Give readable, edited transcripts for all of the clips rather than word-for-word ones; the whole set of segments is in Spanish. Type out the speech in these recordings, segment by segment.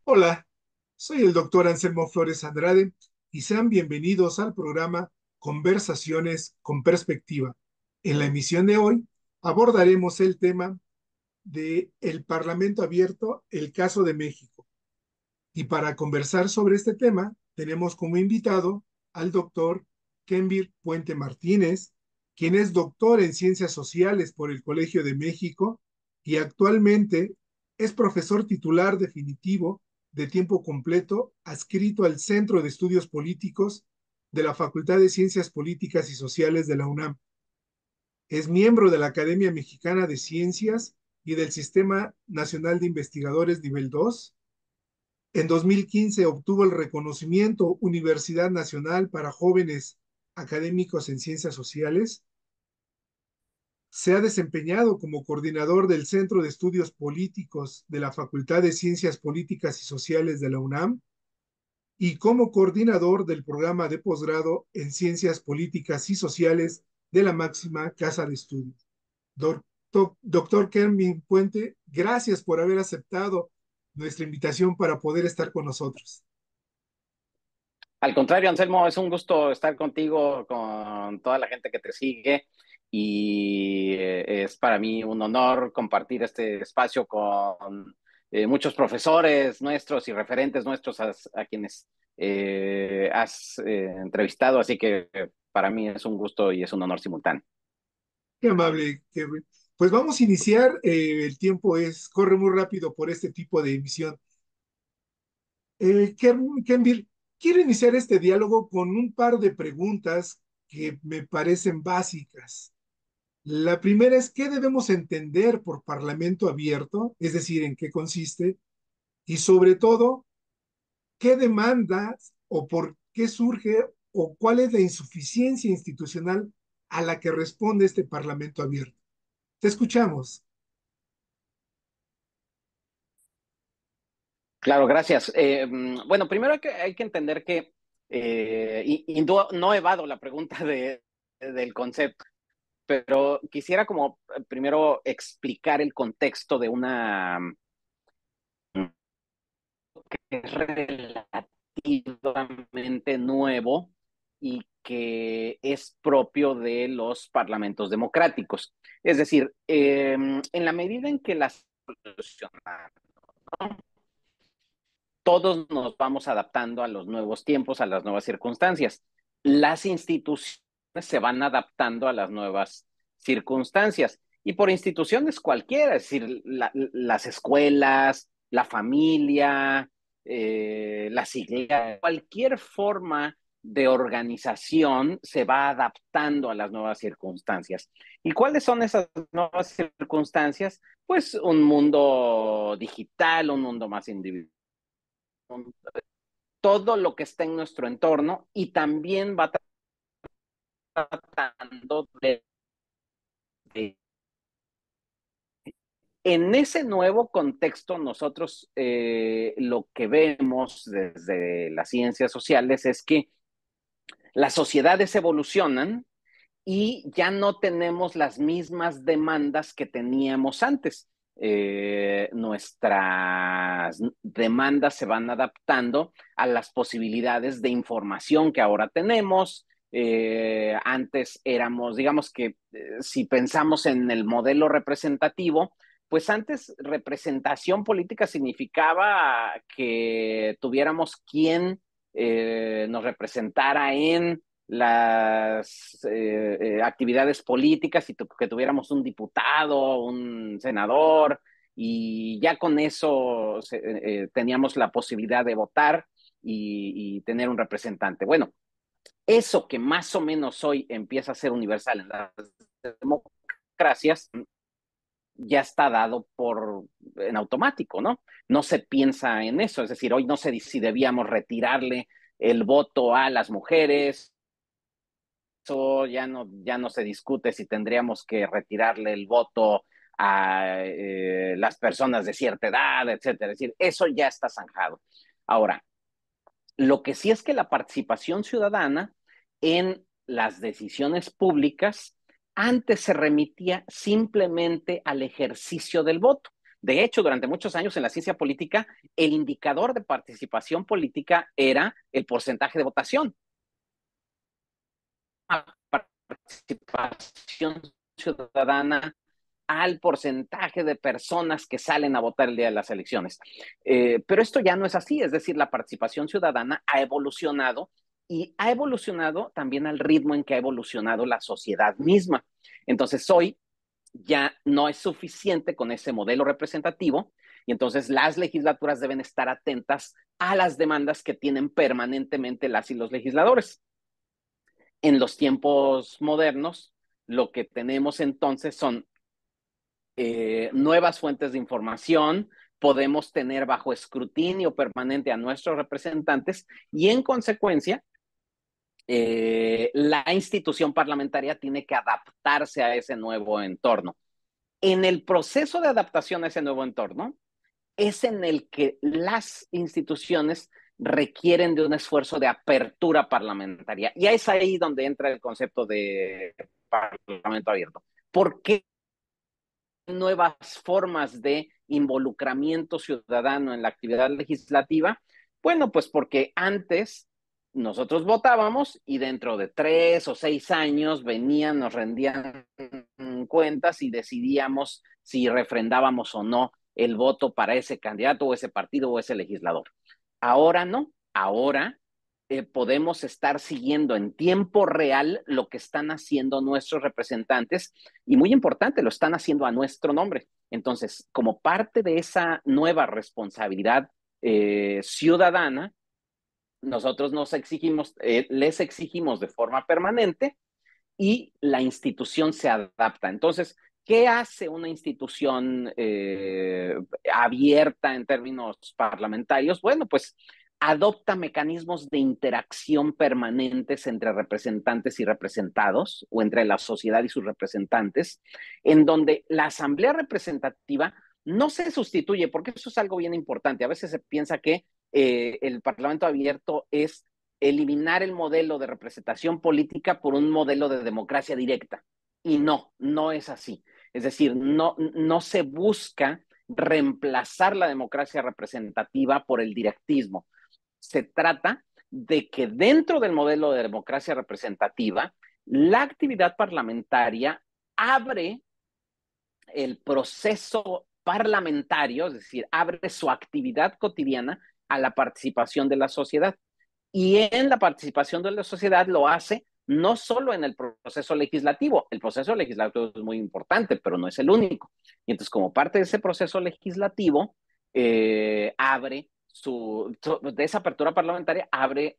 Hola, soy el doctor Anselmo Flores Andrade y sean bienvenidos al programa Conversaciones con Perspectiva. En la emisión de hoy abordaremos el tema de el Parlamento Abierto, el caso de México. Y para conversar sobre este tema, tenemos como invitado al doctor Kenvir Puente Martínez, quien es doctor en Ciencias Sociales por el Colegio de México y actualmente es profesor titular definitivo de tiempo completo adscrito al Centro de Estudios Políticos de la Facultad de Ciencias Políticas y Sociales de la UNAM. Es miembro de la Academia Mexicana de Ciencias y del Sistema Nacional de Investigadores Nivel 2. En 2015 obtuvo el reconocimiento Universidad Nacional para Jóvenes Académicos en Ciencias Sociales. Se ha desempeñado como coordinador del Centro de Estudios Políticos de la Facultad de Ciencias Políticas y Sociales de la UNAM y como coordinador del programa de posgrado en Ciencias Políticas y Sociales de la máxima casa de estudios. Doctor Kermin Puente, gracias por haber aceptado nuestra invitación para poder estar con nosotros. Al contrario, Anselmo, es un gusto estar contigo, con toda la gente que te sigue y es para mí un honor compartir este espacio con muchos profesores nuestros y referentes nuestros a quienes has entrevistado, así que para mí es un gusto y es un honor simultáneo. Qué amable, Kermin. Pues vamos a iniciar. El tiempo corre muy rápido por este tipo de emisión. Kenvir, quiero iniciar este diálogo con un par de preguntas que me parecen básicas. La primera es, ¿qué debemos entender por parlamento abierto? Es decir, ¿en qué consiste? Y sobre todo, ¿qué demandas o por qué surge o cuál es la insuficiencia institucional a la que responde este parlamento abierto? Te escuchamos. Claro, gracias. Bueno, primero hay que entender que, y no evado la pregunta del concepto, pero quisiera como primero explicar el contexto de una que es relativamente nuevo y que es propio de los parlamentos democráticos. Es decir, en la medida en que las todos nos vamos adaptando a los nuevos tiempos, a las nuevas circunstancias. Las instituciones se van adaptando a las nuevas circunstancias. Y por instituciones cualquiera, es decir, las escuelas, la familia, las iglesias, cualquier forma de organización se va adaptando a las nuevas circunstancias. ¿Y cuáles son esas nuevas circunstancias? Pues un mundo digital, un mundo más individual, todo lo que está en nuestro entorno y también va tratando de en ese nuevo contexto, nosotros lo que vemos desde las ciencias sociales es que las sociedades evolucionan y ya no tenemos las mismas demandas que teníamos antes. Nuestras demandas se van adaptando a las posibilidades de información que ahora tenemos. Antes éramos, digamos que si pensamos en el modelo representativo, pues antes representación política significaba que tuviéramos quien nos representara en las actividades políticas y que tuviéramos un diputado, un senador, y ya con eso teníamos la posibilidad de votar y tener un representante. Bueno, eso que más o menos hoy empieza a ser universal en las democracias, ya está dado en automático, ¿no? No se piensa en eso, es decir, hoy no se dice si debíamos retirarle el voto a las mujeres, eso ya no se discute si tendríamos que retirarle el voto a las personas de cierta edad, etcétera. Es decir, eso ya está zanjado. Ahora, lo que sí es que la participación ciudadana en las decisiones públicas antes se remitía simplemente al ejercicio del voto. De hecho, durante muchos años en la ciencia política, el indicador de participación política era el porcentaje de votación. Participación ciudadana al porcentaje de personas que salen a votar el día de las elecciones. Pero esto ya no es así, es decir, la participación ciudadana ha evolucionado y ha evolucionado también al ritmo en que ha evolucionado la sociedad misma. Entonces, hoy ya no es suficiente con ese modelo representativo y entonces las legislaturas deben estar atentas a las demandas que tienen permanentemente las y los legisladores. En los tiempos modernos, lo que tenemos entonces son nuevas fuentes de información, podemos tener bajo escrutinio permanente a nuestros representantes y en consecuencia la institución parlamentaria tiene que adaptarse a ese nuevo entorno. En el proceso de adaptación a ese nuevo entorno es en el que las instituciones requieren de un esfuerzo de apertura parlamentaria. Y es ahí donde entra el concepto de parlamento abierto. ¿Por qué nuevas formas de involucramiento ciudadano en la actividad legislativa? Bueno, pues porque antes nosotros votábamos y dentro de 3 o 6 años venían, nos rendían cuentas y decidíamos si refrendábamos o no el voto para ese candidato o ese partido o ese legislador. Ahora no, ahora podemos estar siguiendo en tiempo real lo que están haciendo nuestros representantes y muy importante, lo están haciendo a nuestro nombre. Entonces, como parte de esa nueva responsabilidad ciudadana, nosotros les exigimos de forma permanente y la institución se adapta. Entonces, ¿qué hace una institución abierta en términos parlamentarios? Bueno, pues adopta mecanismos de interacción permanentes entre representantes y representados, o entre la sociedad y sus representantes, en donde la asamblea representativa no se sustituye, porque eso es algo bien importante. A veces se piensa que el parlamento abierto es eliminar el modelo de representación política por un modelo de democracia directa. Y no, no es así. Es decir, no se busca reemplazar la democracia representativa por el directismo. Se trata de que dentro del modelo de democracia representativa, la actividad parlamentaria abre el proceso parlamentario, es decir, abre su actividad cotidiana a la participación de la sociedad. Y en la participación de la sociedad lo hace no solo en el proceso legislativo. El proceso legislativo es muy importante, pero no es el único. Y entonces, como parte de ese proceso legislativo, abre de esa apertura parlamentaria, abre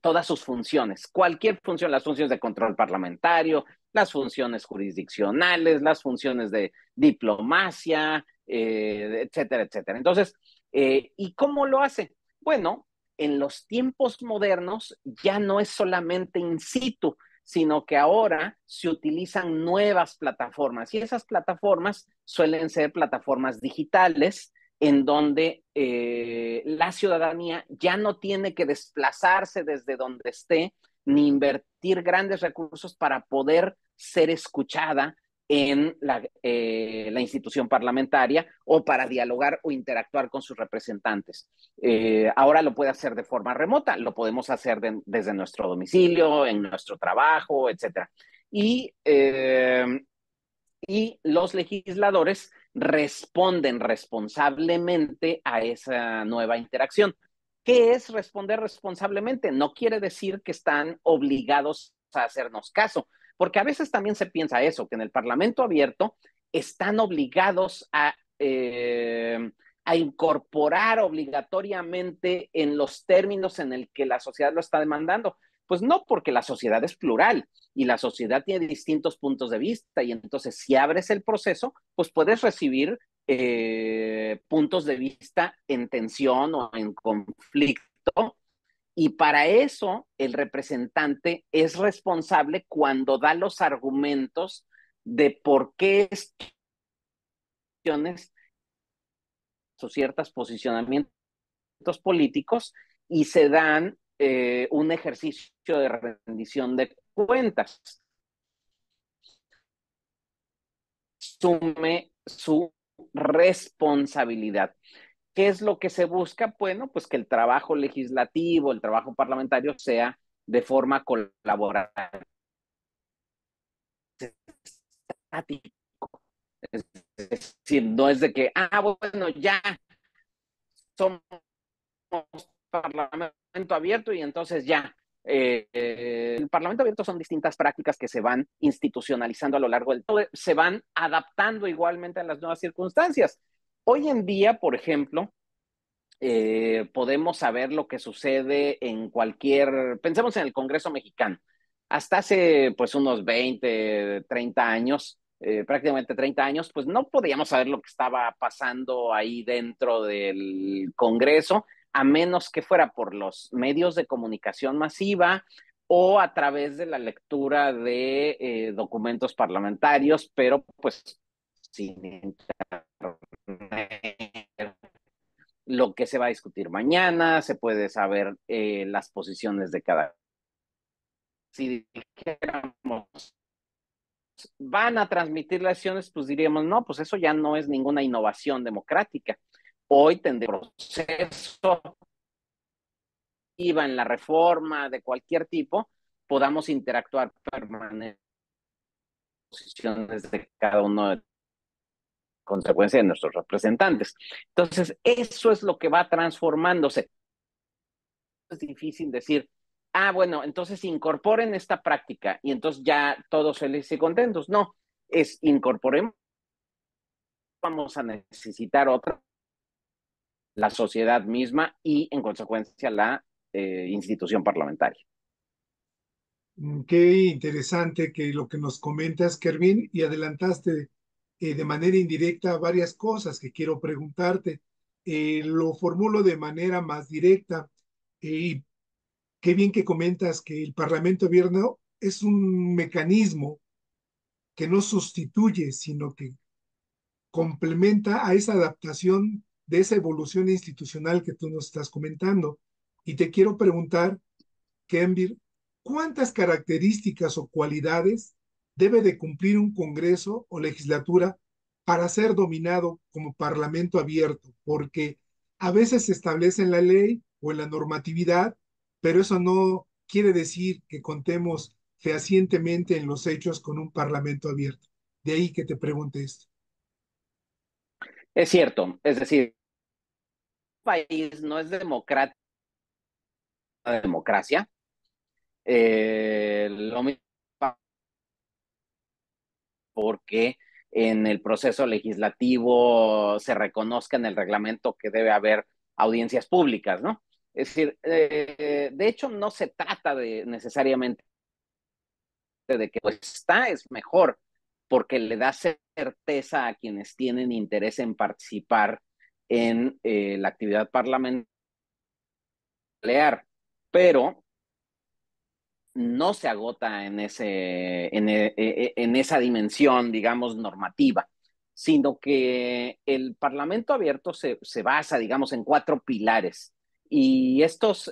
todas sus funciones, cualquier función, las funciones de control parlamentario, las funciones jurisdiccionales, las funciones de diplomacia, etcétera, etcétera. Entonces, ¿y cómo lo hace? Bueno, en los tiempos modernos ya no es solamente in situ, sino que ahora se utilizan nuevas plataformas y esas plataformas suelen ser plataformas digitales en donde la ciudadanía ya no tiene que desplazarse desde donde esté ni invertir grandes recursos para poder ser escuchada en la institución parlamentaria o para dialogar o interactuar con sus representantes. Ahora lo puede hacer de forma remota, lo podemos hacer desde nuestro domicilio, en nuestro trabajo, etcétera. Y los legisladores responden responsablemente a esa nueva interacción. ¿Qué es responder responsablemente? No quiere decir que están obligados a hacernos caso, porque a veces también se piensa eso, que en el Parlamento abierto están obligados a incorporar obligatoriamente en los términos en el que la sociedad lo está demandando. Pues no, porque la sociedad es plural y la sociedad tiene distintos puntos de vista y entonces si abres el proceso, pues puedes recibir puntos de vista en tensión o en conflicto y para eso el representante es responsable cuando da los argumentos de por qué o ciertos posicionamientos políticos y se dan un ejercicio de rendición de cuentas. Sume su responsabilidad. ¿Qué es lo que se busca? Bueno, pues que el trabajo legislativo, el trabajo parlamentario sea de forma colaborativa. Es decir, no es de que, bueno, ya somos parlamento abierto y entonces ya. El Parlamento abierto son distintas prácticas que se van institucionalizando a lo largo del todo, se van adaptando igualmente a las nuevas circunstancias. Hoy en día, por ejemplo, podemos saber lo que sucede en cualquier, pensemos en el Congreso mexicano. Hasta hace pues unos 20, 30 años, prácticamente 30 años, pues no podíamos saber lo que estaba pasando ahí dentro del Congreso, a menos que fuera por los medios de comunicación masiva o a través de la lectura de documentos parlamentarios, pero pues sin internet, lo que se va a discutir mañana, se puede saber las posiciones de cada. Si dijéramos, van a transmitir las acciones, pues diríamos, no, pues eso ya no es ninguna innovación democrática. Hoy tendremos proceso, iba en la reforma de cualquier tipo, podamos interactuar permanentemente posiciones de cada uno de consecuencia de nuestros representantes. Entonces, eso es lo que va transformándose. Es difícil decir, bueno, entonces incorporen esta práctica y entonces ya todos felices y contentos. No, es incorporemos, vamos a necesitar otra, la sociedad misma y en consecuencia la institución parlamentaria. Qué interesante que lo que nos comentas, Kervin, y adelantaste de manera indirecta varias cosas que quiero preguntarte. Lo formulo de manera más directa. Y qué bien que comentas que el Parlamento abierto es un mecanismo que no sustituye, sino que complementa a esa adaptación de esa evolución institucional que tú nos estás comentando. Y te quiero preguntar, Kenvir, ¿cuántas características o cualidades debe de cumplir un Congreso o legislatura para ser dominado como Parlamento abierto? Porque a veces se establece en la ley o en la normatividad, pero eso no quiere decir que contemos fehacientemente en los hechos con un Parlamento abierto. De ahí que te pregunte esto. Es cierto, es decir, el país no es democracia, lo mismo porque en el proceso legislativo se reconozca en el reglamento que debe haber audiencias públicas, ¿no? Es decir, de hecho no se trata de necesariamente de que pues está, es mejor, porque le da certeza a quienes tienen interés en participar en la actividad parlamentar, pero no se agota en esa dimensión, digamos, normativa, sino que el Parlamento abierto se basa, digamos, en cuatro pilares. Y estos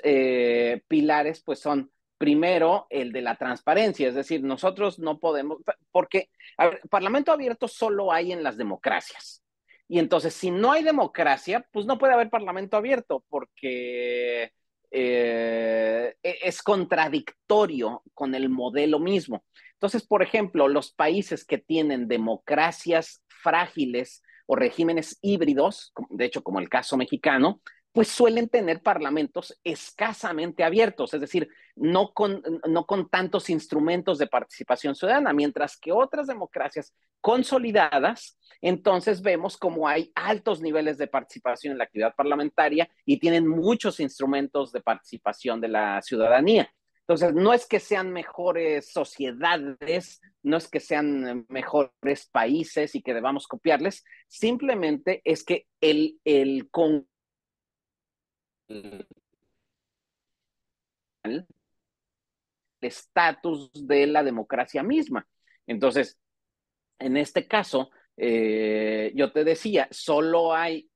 pilares, pues, son primero el de la transparencia, es decir, nosotros no podemos, porque a ver, Parlamento abierto solo hay en las democracias. Y entonces, si no hay democracia, pues no puede haber Parlamento abierto, porque es contradictorio con el modelo mismo. Entonces, por ejemplo, los países que tienen democracias frágiles o regímenes híbridos, de hecho, como el caso mexicano, pues suelen tener parlamentos escasamente abiertos, es decir, no con tantos instrumentos de participación ciudadana, mientras que otras democracias consolidadas, entonces vemos como hay altos niveles de participación en la actividad parlamentaria y tienen muchos instrumentos de participación de la ciudadanía. Entonces, no es que sean mejores sociedades, no es que sean mejores países y que debamos copiarles, simplemente es que el estatus de la democracia misma. Entonces, en este caso, yo te decía, solo hay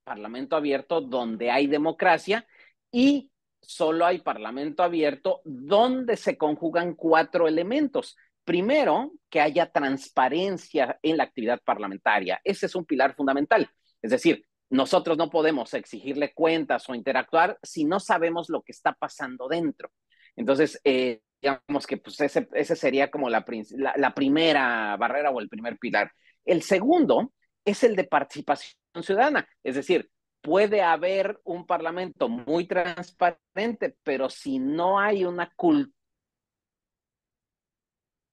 parlamento abierto donde hay democracia y solo hay parlamento abierto donde se conjugan cuatro elementos. Primero, que haya transparencia en la actividad parlamentaria. Ese es un pilar fundamental. Es decir, nosotros no podemos exigirle cuentas o interactuar si no sabemos lo que está pasando dentro. Entonces, digamos que pues ese sería como la primera barrera o el primer pilar. El segundo es el de participación ciudadana. Es decir, puede haber un parlamento muy transparente, pero si no hay una cultura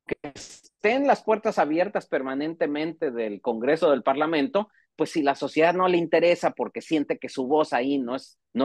que estén las puertas abiertas permanentemente del Congreso del Parlamento, pues si la sociedad no le interesa porque siente que su voz ahí no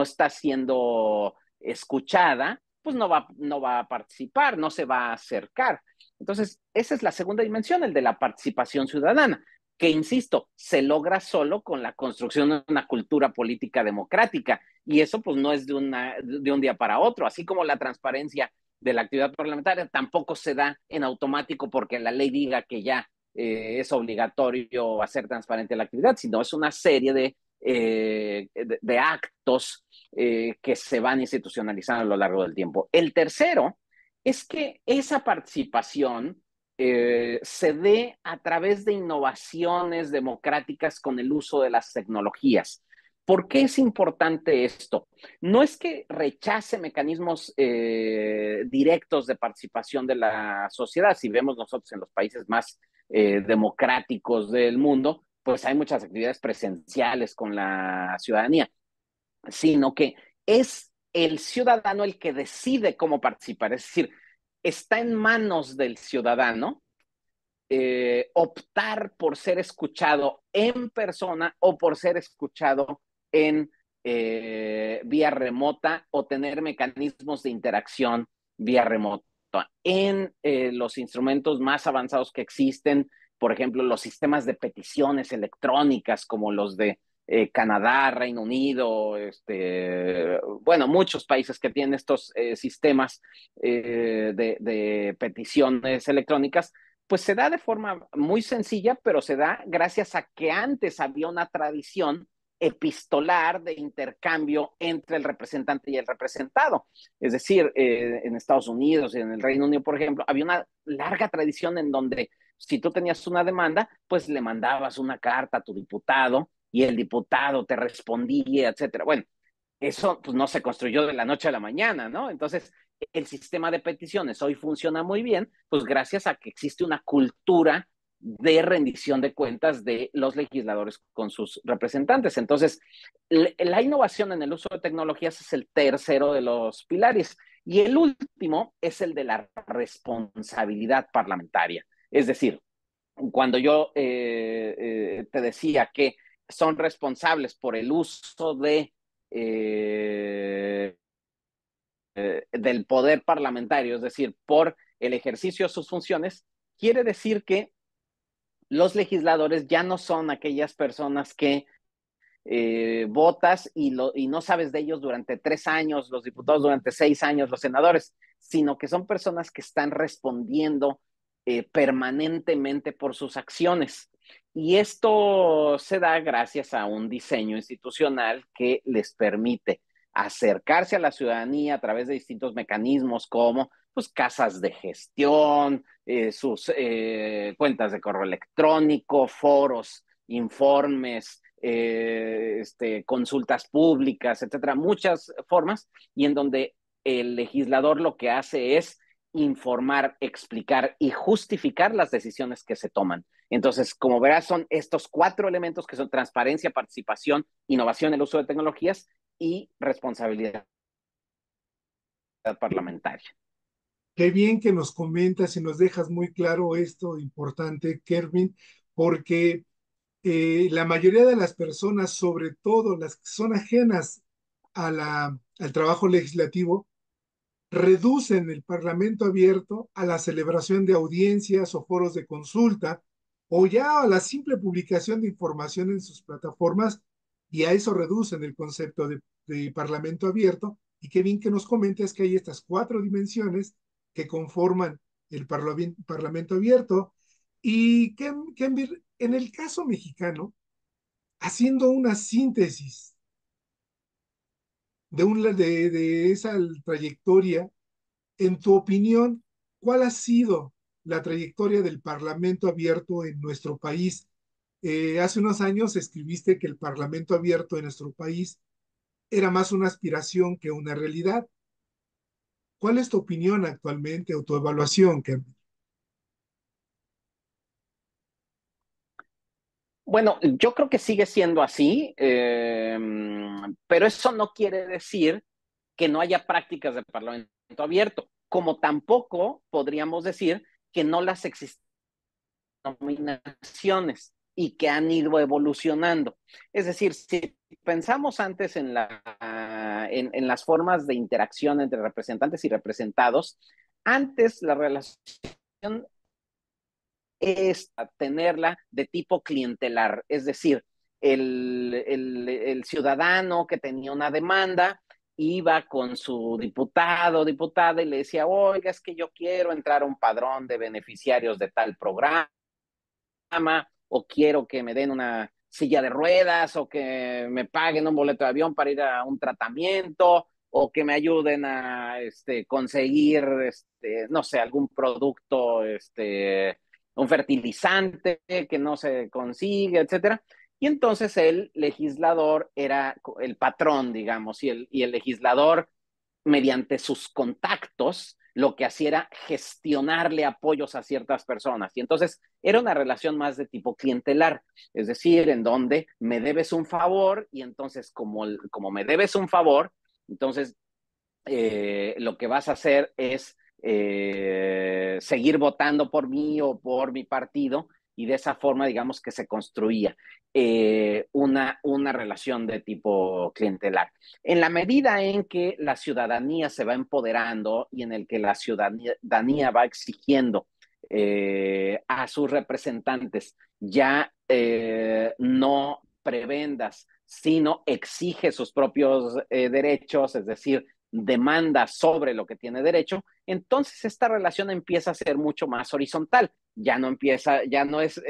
está siendo escuchada, pues no va a participar, no se va a acercar. Entonces, esa es la segunda dimensión, el de la participación ciudadana, que, insisto, se logra solo con la construcción de una cultura política democrática. Y eso pues no es de un día para otro, así como la transparencia de la actividad parlamentaria tampoco se da en automático porque la ley diga que ya es obligatorio hacer transparente la actividad, sino es una serie de actos que se van institucionalizando a lo largo del tiempo. El tercero es que esa participación se dé a través de innovaciones democráticas con el uso de las tecnologías. ¿Por qué es importante esto? No es que rechace mecanismos directos de participación de la sociedad. Si vemos nosotros en los países más democráticos del mundo, pues hay muchas actividades presenciales con la ciudadanía, sino que es el ciudadano el que decide cómo participar. Es decir, está en manos del ciudadano optar por ser escuchado en persona o por ser escuchado en vía remota o tener mecanismos de interacción vía remota. En los instrumentos más avanzados que existen, por ejemplo, los sistemas de peticiones electrónicas como los de Canadá, Reino Unido, bueno, muchos países que tienen estos sistemas de peticiones electrónicas, pues se da de forma muy sencilla, pero se da gracias a que antes había una tradición epistolar de intercambio entre el representante y el representado. Es decir, en Estados Unidos y en el Reino Unido, por ejemplo, había una larga tradición en donde si tú tenías una demanda, pues le mandabas una carta a tu diputado y el diputado te respondía, etcétera. Bueno, eso pues no se construyó de la noche a la mañana, ¿no? Entonces, el sistema de peticiones hoy funciona muy bien, pues gracias a que existe una cultura de rendición de cuentas de los legisladores con sus representantes. Entonces, la innovación en el uso de tecnologías es el tercero de los pilares. Y el último es el de la responsabilidad parlamentaria. Es decir, cuando yo te decía que son responsables por el uso eh, del poder parlamentario, es decir, por el ejercicio de sus funciones, quiere decir que los legisladores ya no son aquellas personas que votas y no sabes de ellos durante 3 años, los diputados durante 6 años, los senadores, sino que son personas que están respondiendo permanentemente por sus acciones. Y esto se da gracias a un diseño institucional que les permite acercarse a la ciudadanía a través de distintos mecanismos como pues casas de gestión, sus cuentas de correo electrónico, foros, informes, consultas públicas, etcétera, muchas formas, y en donde el legislador lo que hace es informar, explicar y justificar las decisiones que se toman. Entonces, como verás, son estos 4 elementos que son transparencia, participación, innovación, el uso de tecnologías y responsabilidad parlamentaria. Qué bien que nos comentas y nos dejas muy claro esto importante, Kervin, porque la mayoría de las personas, sobre todo las que son ajenas al trabajo legislativo, reducen el Parlamento abierto a la celebración de audiencias o foros de consulta o ya a la simple publicación de información en sus plataformas y a eso reducen el concepto de Parlamento abierto. Y qué bien que nos comentes que hay estas 4 dimensiones que conforman el Parlamento abierto y que en el caso mexicano, haciendo una síntesis de esa trayectoria, en tu opinión, ¿cuál ha sido la trayectoria del Parlamento abierto en nuestro país. Hace unos años escribiste que el Parlamento abierto en nuestro país era más una aspiración que una realidad. ¿Cuál es tu opinión actualmente o tu evaluación, Kermit? Bueno, yo creo que sigue siendo así, pero eso no quiere decir que no haya prácticas de parlamento abierto, como tampoco podríamos decir que no las existen nominaciones y que han ido evolucionando. Es decir, si pensamos antes en las formas de interacción entre representantes y representados, antes la relación es tenerla de tipo clientelar, es decir, el ciudadano que tenía una demanda iba con su diputado o diputada y le decía, oiga, es que yo quiero entrar a un padrón de beneficiarios de tal programa, o quiero que me den una silla de ruedas, o que me paguen un boleto de avión para ir a un tratamiento, o que me ayuden a conseguir, no sé, algún producto, un fertilizante que no se consigue, etcétera. Y entonces el legislador era el patrón, digamos, y el legislador, mediante sus contactos, lo que hacía era gestionarle apoyos a ciertas personas. Y entonces era una relación más de tipo clientelar, es decir, en donde me debes un favor y entonces como me debes un favor, entonces lo que vas a hacer es seguir votando por mí o por mi partido, y de esa forma, digamos que se construía una relación de tipo clientelar. En la medida en que la ciudadanía se va empoderando y en el que la ciudadanía va exigiendo a sus representantes ya no prebendas, sino exige sus propios derechos, es decir, demanda sobre lo que tiene derecho, entonces esta relación empieza a ser mucho más horizontal. Ya no es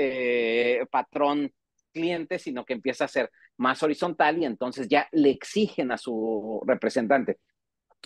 patrón cliente, sino que empieza a ser más horizontal y entonces ya le exigen a su representante.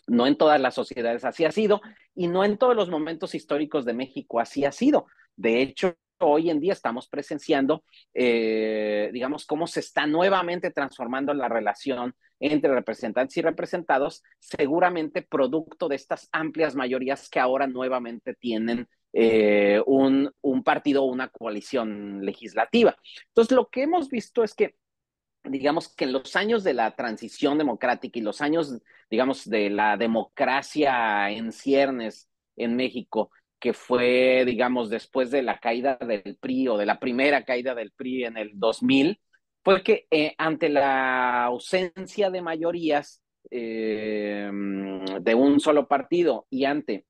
No en todas las sociedades así ha sido y no en todos los momentos históricos de México así ha sido. De hecho, hoy en día estamos presenciando, digamos, cómo se está nuevamente transformando la relación entre representantes y representados, seguramente producto de estas amplias mayorías que ahora nuevamente tienen un partido o una coalición legislativa. Entonces, lo que hemos visto es que digamos que en los años de la transición democrática y los años, digamos, de la democracia en ciernes en México, que fue, digamos, después de la caída del PRI o de la primera caída del PRI en el 2000, fue que ante la ausencia de mayorías de un solo partido y ante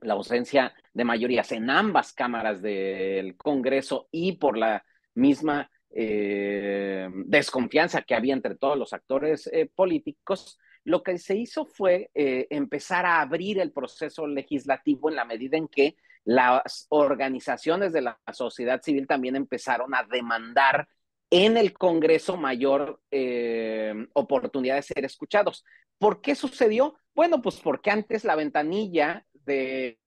la ausencia de mayorías en ambas cámaras del Congreso y por la misma desconfianza que había entre todos los actores políticos, lo que se hizo fue empezar a abrir el proceso legislativo en la medida en que las organizaciones de la sociedad civil también empezaron a demandar en el Congreso mayor oportunidad de ser escuchados. ¿Por qué sucedió? Bueno, pues porque antes la ventanilla de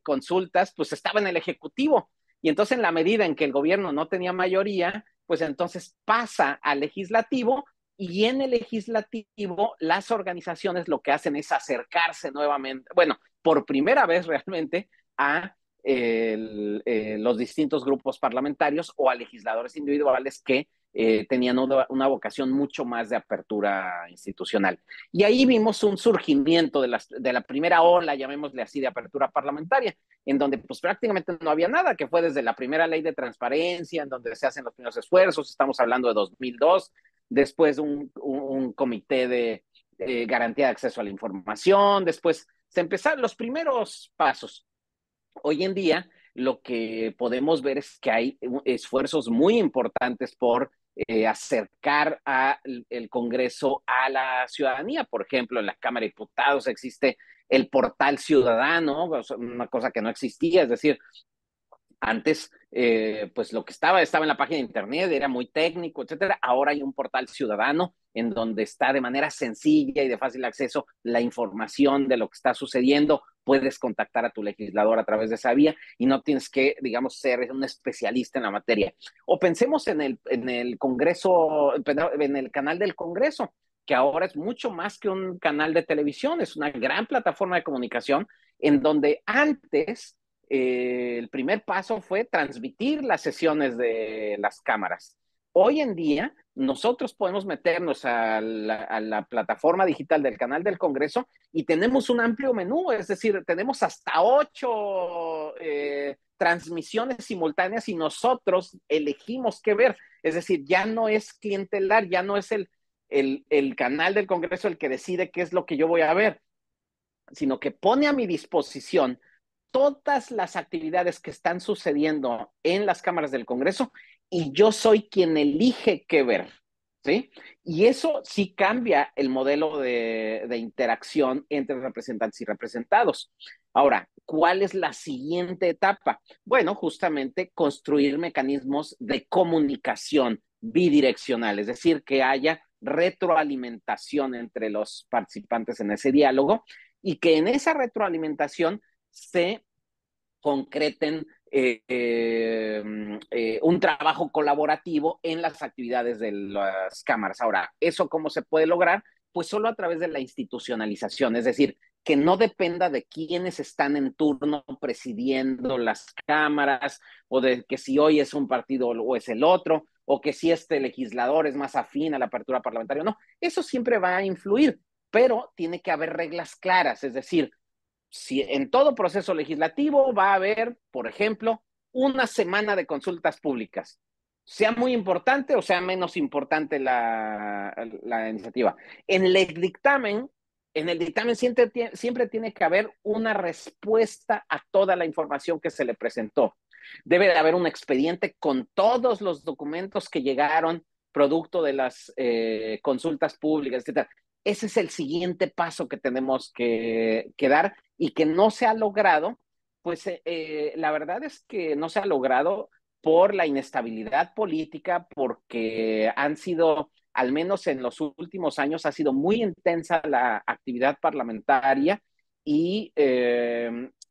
consultas pues estaba en el Ejecutivo. Y entonces en la medida en que el gobierno no tenía mayoría, pues entonces pasa al legislativo y en el legislativo las organizaciones lo que hacen es acercarse nuevamente, bueno, por primera vez realmente a los distintos grupos parlamentarios o a legisladores individuales que tenían una vocación mucho más de apertura institucional. Y ahí vimos un surgimiento de la primera ola, llamémosle así, de apertura parlamentaria, en donde pues prácticamente no había nada, que fue desde la primera ley de transparencia, en donde se hacen los primeros esfuerzos, estamos hablando de 2002, después un comité de garantía de acceso a la información, después se empezaron los primeros pasos. Hoy en día lo que podemos ver es que hay esfuerzos muy importantes por acercar el Congreso a la ciudadanía. Por ejemplo, en la Cámara de Diputados existe el portal ciudadano, una cosa que no existía, es decir, Antes, pues lo que estaba en la página de internet, era muy técnico, etcétera. Ahora hay un portal ciudadano en donde está de manera sencilla y de fácil acceso la información de lo que está sucediendo. Puedes contactar a tu legislador a través de esa vía y no tienes que, digamos, ser un especialista en la materia. O pensemos en el Congreso, en el canal del Congreso, que ahora es mucho más que un canal de televisión, es una gran plataforma de comunicación en donde antes el primer paso fue transmitir las sesiones de las cámaras. Hoy en día, nosotros podemos meternos a la plataforma digital del canal del Congreso y tenemos un amplio menú, es decir, tenemos hasta 8 transmisiones simultáneas y nosotros elegimos qué ver. Es decir, ya no es clientelar, ya no es el canal del Congreso el que decide qué es lo que yo voy a ver, sino que pone a mi disposición todas las actividades que están sucediendo en las cámaras del Congreso y yo soy quien elige qué ver, ¿sí? Y eso sí cambia el modelo de interacción entre representantes y representados. Ahora, ¿cuál es la siguiente etapa? Bueno, justamente construir mecanismos de comunicación bidireccional, es decir, que haya retroalimentación entre los participantes en ese diálogo y que en esa retroalimentación se concreten un trabajo colaborativo en las actividades de las cámaras. Ahora, ¿eso cómo se puede lograr? Pues solo a través de la institucionalización, es decir, que no dependa de quiénes están en turno presidiendo las cámaras o de que si hoy es un partido o es el otro o que si este legislador es más afín a la apertura parlamentaria. No, eso siempre va a influir, pero tiene que haber reglas claras, es decir, si en todo proceso legislativo va a haber, por ejemplo, una semana de consultas públicas, sea muy importante o sea menos importante la iniciativa. En el dictamen, en el dictamen siempre tiene que haber una respuesta a toda la información que se le presentó. Debe de haber un expediente con todos los documentos que llegaron producto de las consultas públicas, etcétera. Ese es el siguiente paso que tenemos que dar y que no se ha logrado, pues la verdad es que no se ha logrado por la inestabilidad política, porque han sido, al menos en los últimos años, ha sido muy intensa la actividad parlamentaria y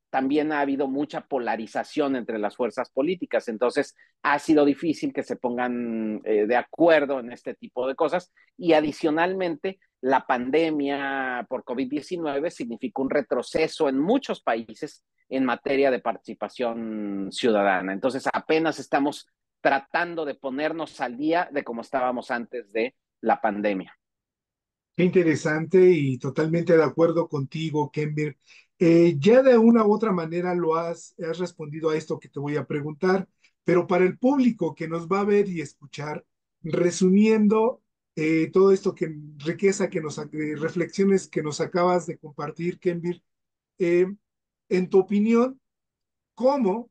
también ha habido mucha polarización entre las fuerzas políticas. Entonces, ha sido difícil que se pongan de acuerdo en este tipo de cosas y adicionalmente la pandemia por COVID-19 significó un retroceso en muchos países en materia de participación ciudadana. Entonces, apenas estamos tratando de ponernos al día de cómo estábamos antes de la pandemia. Qué interesante y totalmente de acuerdo contigo, Kember. Ya de una u otra manera has respondido a esto que te voy a preguntar, pero para el público que nos va a ver y escuchar, resumiendo todo esto que riqueza reflexiones que nos acabas de compartir, Kember, eh, en tu opinión, ¿cómo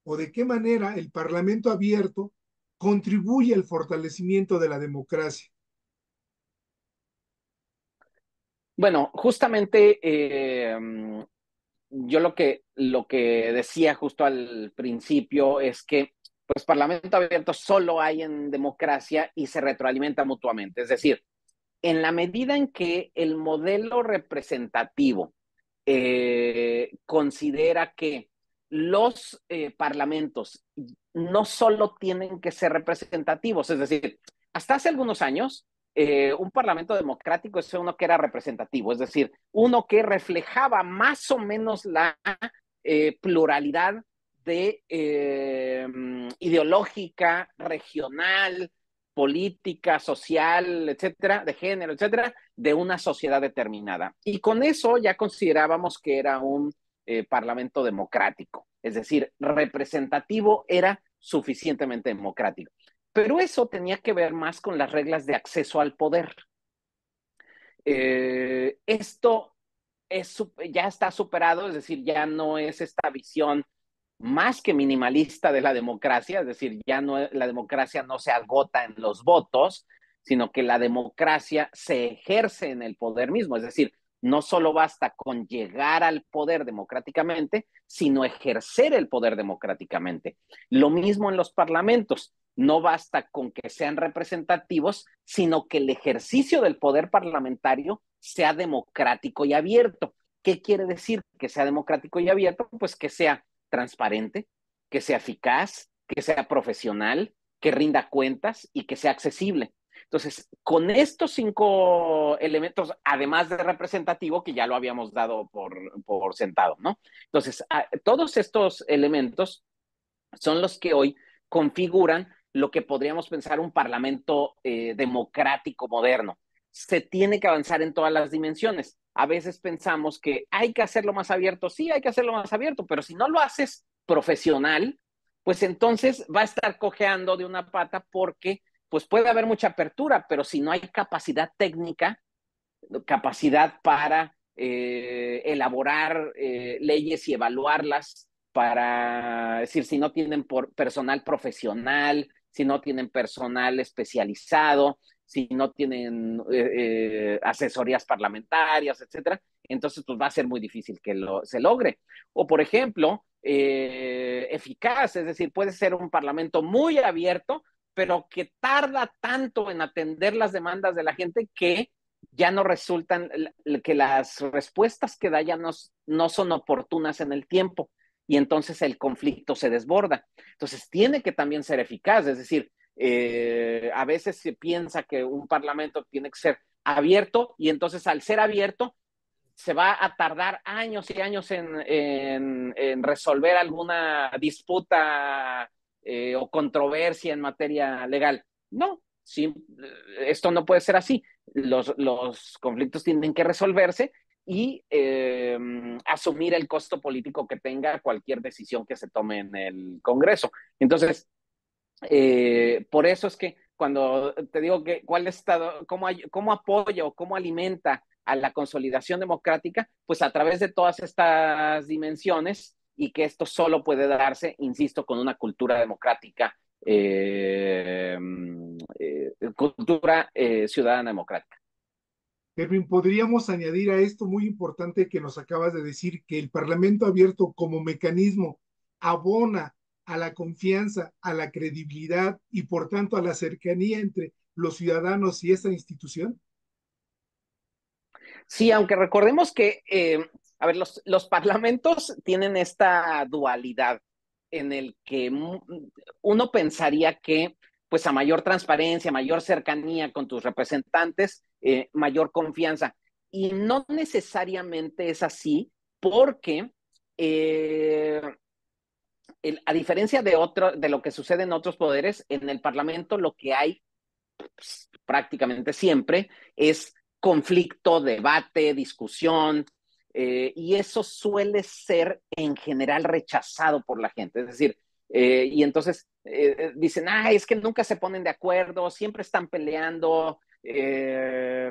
o de qué manera el Parlamento abierto contribuye al fortalecimiento de la democracia? Bueno, justamente yo lo que decía justo al principio es que pues Parlamento abierto solo hay en democracia y se retroalimenta mutuamente. Es decir, en la medida en que el modelo representativo considera que los parlamentos no solo tienen que ser representativos, es decir, hasta hace algunos años, un parlamento democrático es uno que era representativo, es decir, uno que reflejaba más o menos la pluralidad de ideológica, regional, política, social, etcétera, de género, etcétera, de una sociedad determinada. Y con eso ya considerábamos que era un parlamento democrático, es decir, representativo era suficientemente democrático. Pero eso tenía que ver más con las reglas de acceso al poder. Esto ya está superado, es decir, ya no es esta visión más que minimalista de la democracia, es decir, ya no la democracia no se agota en los votos, sino que la democracia se ejerce en el poder mismo, es decir, No solo basta con llegar al poder democráticamente, sino ejercer el poder democráticamente. Lo mismo en los parlamentos. No basta con que sean representativos, sino que el ejercicio del poder parlamentario sea democrático y abierto. ¿Qué quiere decir que sea democrático y abierto? Pues que sea transparente, que sea eficaz, que sea profesional, que rinda cuentas y que sea accesible. Entonces, con estos 5 elementos, además de representativo, que ya lo habíamos dado por sentado, ¿no? Entonces, todos estos elementos son los que hoy configuran lo que podríamos pensar un parlamento democrático moderno. Se tiene que avanzar en todas las dimensiones. A veces pensamos que hay que hacerlo más abierto, sí, hay que hacerlo más abierto, pero si no lo haces profesional, pues entonces va a estar cojeando de una pata porque pues puede haber mucha apertura, pero si no hay capacidad técnica, capacidad para elaborar leyes y evaluarlas, para decir, si no tienen personal profesional, si no tienen personal especializado, si no tienen asesorías parlamentarias, etcétera, entonces pues va a ser muy difícil que se logre. O por ejemplo, eficaz, es decir, puede ser un parlamento muy abierto, pero que tarda tanto en atender las demandas de la gente que ya no resultan, que las respuestas que da ya no son oportunas en el tiempo y entonces el conflicto se desborda. Entonces tiene que también ser eficaz, es decir, a veces se piensa que un parlamento tiene que ser abierto y entonces al ser abierto se va a tardar años y años en resolver alguna disputa o controversia en materia legal. No, sí, esto no puede ser así. Los conflictos tienen que resolverse y asumir el costo político que tenga cualquier decisión que se tome en el Congreso. Entonces, por eso es que cuando te digo que cuál estado, cómo apoya o cómo alimenta a la consolidación democrática, pues a través de todas estas dimensiones y que esto solo puede darse, insisto, con una cultura democrática, cultura ciudadana democrática. Erwin, podríamos añadir a esto muy importante que nos acabas de decir, que el Parlamento abierto como mecanismo abona a la confianza, a la credibilidad y por tanto a la cercanía entre los ciudadanos y esta institución. Sí, aunque recordemos que, a ver, los parlamentos tienen esta dualidad en el que uno pensaría que, pues a mayor transparencia, mayor cercanía con tus representantes, mayor confianza. Y no necesariamente es así, porque a diferencia de lo que sucede en otros poderes, en el Parlamento lo que hay pues, prácticamente siempre es conflicto, debate, discusión, y eso suele ser en general rechazado por la gente. Es decir, y entonces dicen, es que nunca se ponen de acuerdo, siempre están peleando,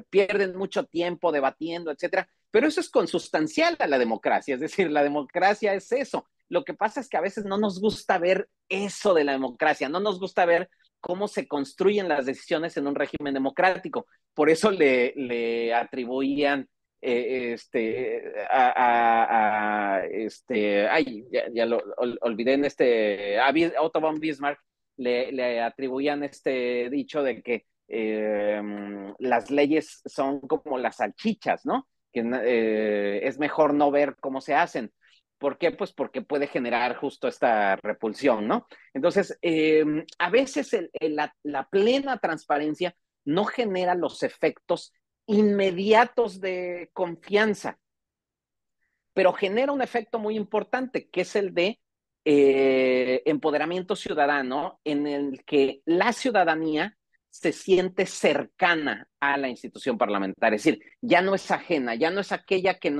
pierden mucho tiempo debatiendo, etcétera. Pero eso es consustancial a la democracia, es decir, la democracia es eso. Lo que pasa es que a veces no nos gusta ver eso de la democracia, no nos gusta ver cómo se construyen las decisiones en un régimen democrático. Por eso le atribuían ya lo olvidé en Otto von Bismarck, le atribuían este dicho de que las leyes son como las salchichas, ¿no? Que es mejor no ver cómo se hacen. ¿Por qué? Pues porque puede generar justo esta repulsión, ¿no? Entonces, a veces la plena transparencia no genera los efectos inmediatos de confianza, pero genera un efecto muy importante, que es el de empoderamiento ciudadano, en el que la ciudadanía se siente cercana a la institución parlamentaria, es decir, ya no es ajena, ya no es aquella que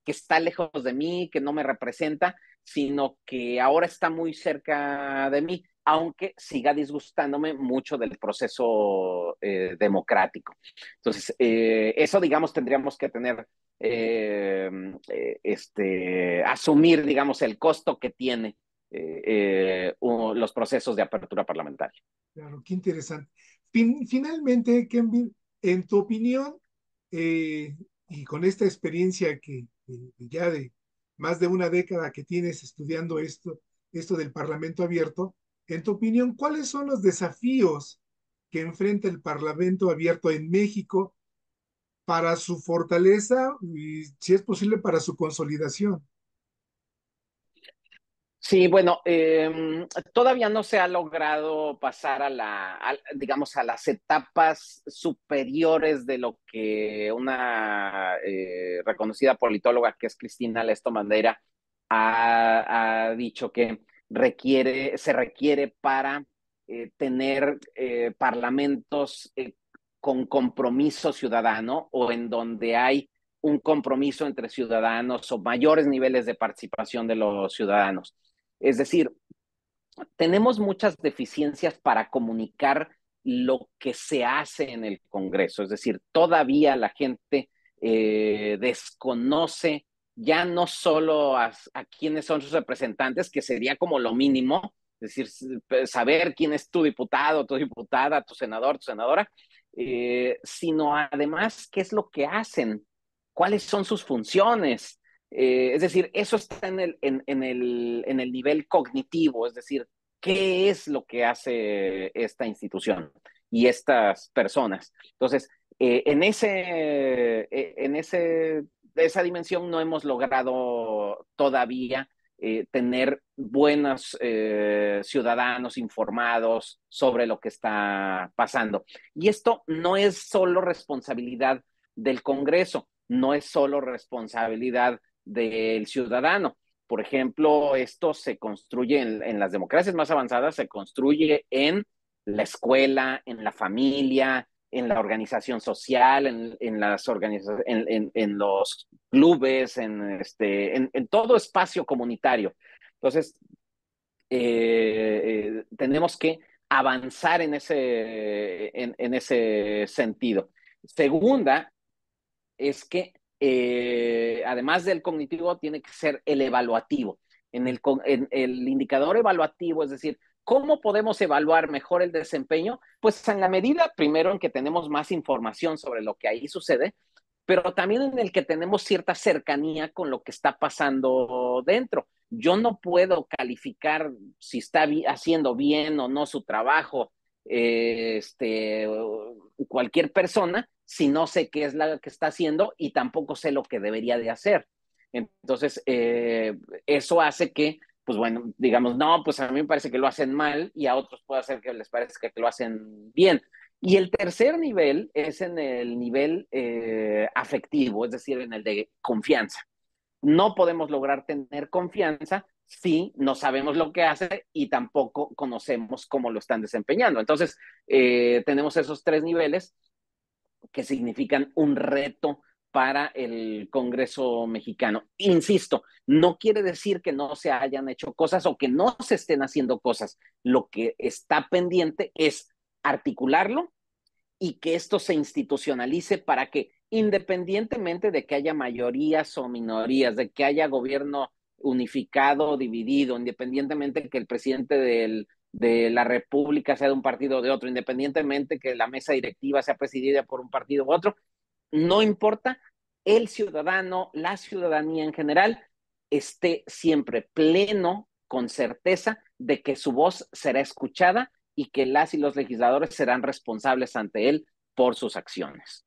está lejos de mí, que no me representa, sino que ahora está muy cerca de mí, aunque siga disgustándome mucho del proceso democrático. Entonces, eso, digamos, tendríamos que tener asumir, digamos, el costo que tiene los procesos de apertura parlamentaria. Claro, qué interesante. Finalmente, Kenville, en tu opinión, eh, y con esta experiencia ya de más de una década que tienes estudiando esto del Parlamento abierto, en tu opinión, ¿cuáles son los desafíos que enfrenta el Parlamento abierto en México para su fortaleza y, si es posible, para su consolidación? Sí, bueno, todavía no se ha logrado pasar digamos, a las etapas superiores de lo que una reconocida politóloga que es Cristina Lesto Bandera ha dicho que se requiere para tener parlamentos con compromiso ciudadano o en donde hay un compromiso entre ciudadanos o mayores niveles de participación de los ciudadanos. Es decir, tenemos muchas deficiencias para comunicar lo que se hace en el Congreso. Es decir, todavía la gente desconoce ya no solo a quiénes son sus representantes, que sería como lo mínimo, es decir, saber quién es tu diputado, tu diputada, tu senador, tu senadora, sino además qué es lo que hacen, cuáles son sus funciones. Es decir, eso está en el nivel cognitivo, es decir, qué es lo que hace esta institución y estas personas. Entonces, de esa dimensión no hemos logrado todavía tener buenos ciudadanos informados sobre lo que está pasando. Y esto no es solo responsabilidad del Congreso, no es solo responsabilidad del ciudadano. Por ejemplo, esto se construye en las democracias más avanzadas, se construye en la escuela, en la familia, en la organización social, en los clubes, en todo espacio comunitario. Entonces, tenemos que avanzar en ese sentido. Segunda, es que además del cognitivo tiene que ser el evaluativo. En el indicador evaluativo, es decir, ¿cómo podemos evaluar mejor el desempeño? Pues en la medida, primero, en que tenemos más información sobre lo que ahí sucede, pero también en el que tenemos cierta cercanía con lo que está pasando dentro. Yo no puedo calificar si está haciendo bien o no su trabajo cualquier persona si no sé qué es la que está haciendo y tampoco sé lo que debería de hacer. Entonces, eso hace que, pues bueno, digamos, no, pues a mí me parece que lo hacen mal y a otros puede hacer que les parezca que lo hacen bien. Y el tercer nivel es en el nivel afectivo, es decir, en el de confianza. No podemos lograr tener confianza si no sabemos lo que hace y tampoco conocemos cómo lo están desempeñando. Entonces, tenemos esos tres niveles que significan un reto para el Congreso mexicano. Insisto, no quiere decir que no se hayan hecho cosas o que no se estén haciendo cosas. Lo que está pendiente es articularlo y que esto se institucionalice para que, independientemente de que haya mayorías o minorías, de que haya gobierno unificado o dividido, independientemente de que el presidente de la República sea de un partido o de otro, independientemente que la mesa directiva sea presidida por un partido u otro, no importa, el ciudadano, la ciudadanía en general, esté siempre pleno, con certeza de que su voz será escuchada y que las y los legisladores serán responsables ante él por sus acciones.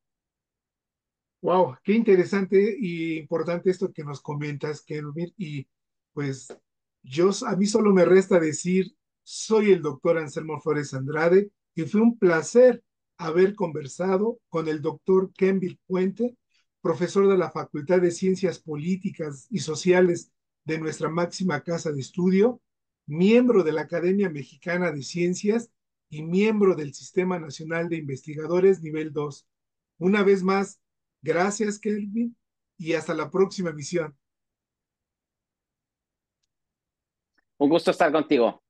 Wow, qué interesante y importante esto que nos comentas, Kelvin. Y pues a mí solo me resta decir, soy el doctor Anselmo Flores Andrade y fue un placer haber conversado con el doctor Kenville Puente, profesor de la Facultad de Ciencias Políticas y Sociales de nuestra máxima casa de estudio, miembro de la Academia Mexicana de Ciencias y miembro del Sistema Nacional de Investigadores Nivel 2. Una vez más, gracias, Kelvin, y hasta la próxima misión. Un gusto estar contigo.